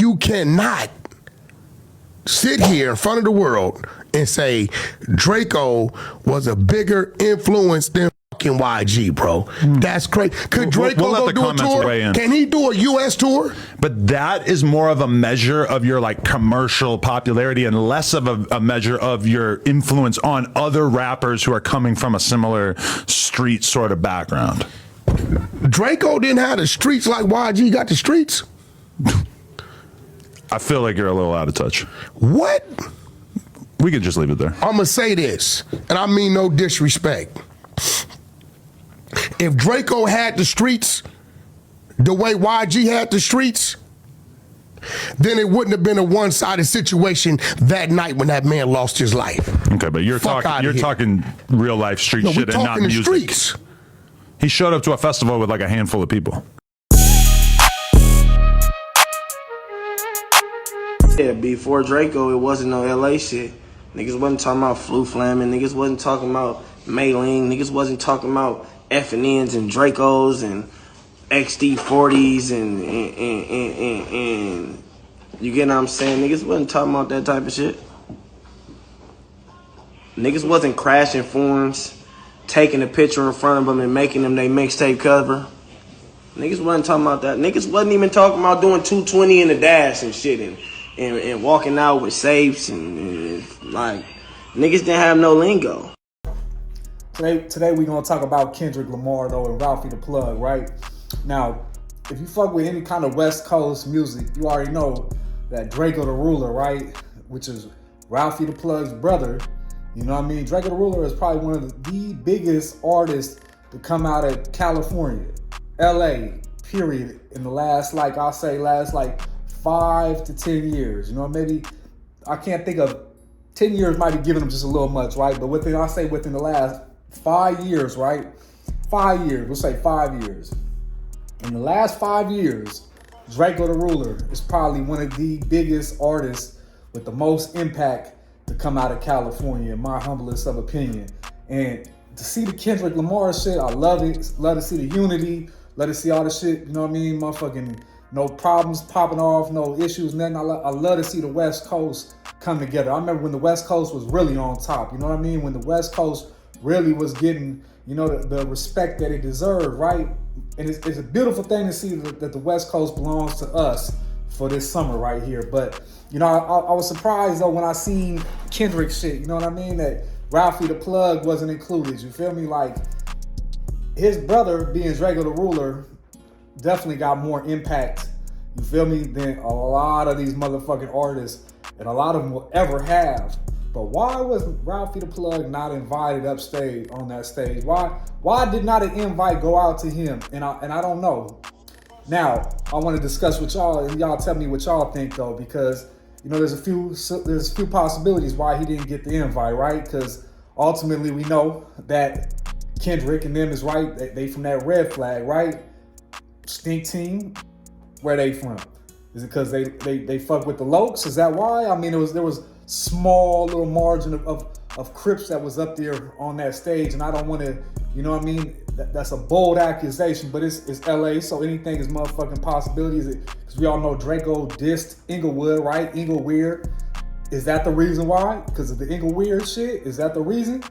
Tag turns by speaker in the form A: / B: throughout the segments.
A: you cannot sit here in front of the world and say Draco was a bigger influence than fucking YG, bro. That's crazy. Could Draco go do a tour? Can he do a U.S. tour?
B: But that is more of a measure of your like commercial popularity and less of a measure of your influence on other rappers who are coming from a similar street sort of background.
A: Draco didn't have the streets like YG got the streets.
B: I feel like you're a little out of touch.
A: What?
B: We could just leave it there.
A: I'm gonna say this, and I mean no disrespect. If Draco had the streets the way YG had the streets, then it wouldn't have been a one-sided situation that night when that man lost his life.
B: Okay, but you're talking real life street shit and not music. Streets. He showed up to a festival with like a handful of people.
C: Yeah, before Draco, it wasn't no LA shit. Niggas wasn't talking about flu flamming. Niggas wasn't talking about mailing. Niggas wasn't talking about F&Ns and Dracos and XD40s and you get what I'm saying? Niggas wasn't talking about that type of shit. Niggas wasn't crashing forums, taking a picture in front of them and making them their mixtape cover. Niggas wasn't talking about that. Niggas wasn't even talking about doing 220 in the dash and shit and walking out with safes and like, niggas didn't have no lingo.
D: Today we're gonna talk about Kendrick Lamar though and Ralfy the Plug, right? Now, if you fuck with any kind of West Coast music, you already know that Drakeo The Ruler, right? Which is Ralfy the Plug's brother. You know what I mean? Drakeo The Ruler is probably one of the biggest artists to come out of California, LA, period, in the last 5 to 10 years. You know, maybe I can't think of 10 years might be giving them just a little much, right? But within the last 5 years, right? 5 years, we'll say 5 years. In the last 5 years, Drakeo The Ruler is probably one of the biggest artists with the most impact to come out of California, in my humblest of opinion. And to see the Kendrick Lamar shit, I love it. Love to see the unity. Love to see all the shit, you know what I mean? Motherfucking no problems popping off, no issues, nothing. I love to see the West Coast come together. I remember when the West Coast was really on top, you know what I mean? When the West Coast really was getting, you know, the respect that it deserved, right? And it's a beautiful thing to see that the West Coast belongs to us for this summer right here. But, you know, I was surprised, though, when I seen Kendrick shit, you know what I mean? That Ralfy the Plug wasn't included, you feel me? Like, his brother, being Drakeo The Ruler, definitely got more impact, you feel me, than a lot of these motherfucking artists, and a lot of them will ever have. But why was Ralfy the Plug not invited upstage on that stage? Why did not an invite go out to him? And I don't know. Now, I want to discuss with y'all, and y'all tell me what y'all think though, because you know there's a few possibilities why he didn't get the invite, right? Because ultimately we know that Kendrick and them is right. They from that red flag, right? Stink team. Where they from? Is it because they fuck with the Lokes? Is that why? I mean, there was small little margin of Crips that was up there on that stage, and I don't want to, you know what I mean? That's a bold accusation, but it's LA, so anything is motherfucking possibilities. Because we all know Draco dissed Inglewood, right? Ingleweird. Is that the reason why? Because of the Ingleweird shit? Is that the reason?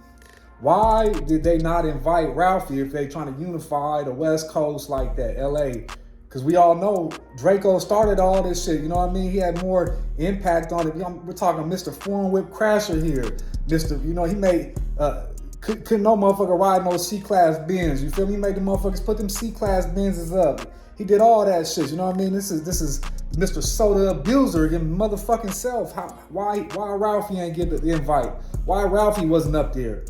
D: Why did they not invite Ralfy if they trying to unify the West Coast like that, LA? Because we all know Draco started all this shit, you know what I mean? He had more impact on it. We're talking Mr. Foreign Whip Crasher here. You know, he made, couldn't no motherfucker ride no C-Class Benz, you feel me? He made the motherfuckers put them C-Class Benzes up. He did all that shit, you know what I mean? This is Mr. Soda Abuser, him motherfucking self. Why Ralfy ain't get the invite? Why Ralfy wasn't up there?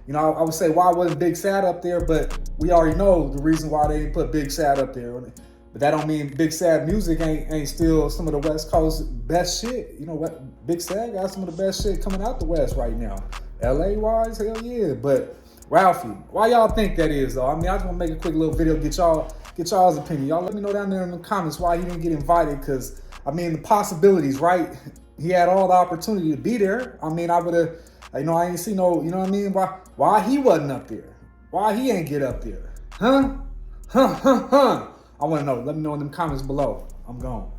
D: You know, I would say why wasn't Big Sad up there, but we already know the reason why they didn't put Big Sad up there. But that don't mean Big Sad music ain't still some of the West Coast best shit. You know what? Big Sad got some of the best shit coming out the West right now. LA wise, hell yeah. But Ralfy, why y'all think that is though? I mean, I just want to make a quick little video, get y'all's opinion. Y'all let me know down there in the comments why he didn't get invited. Cause I mean the possibilities, right? He had all the opportunity to be there. I mean, I would have, you know, I ain't see no, you know what I mean? Why he wasn't up there? Why he ain't get up there? Huh? I want to know. Let me know in them comments below. I'm gone.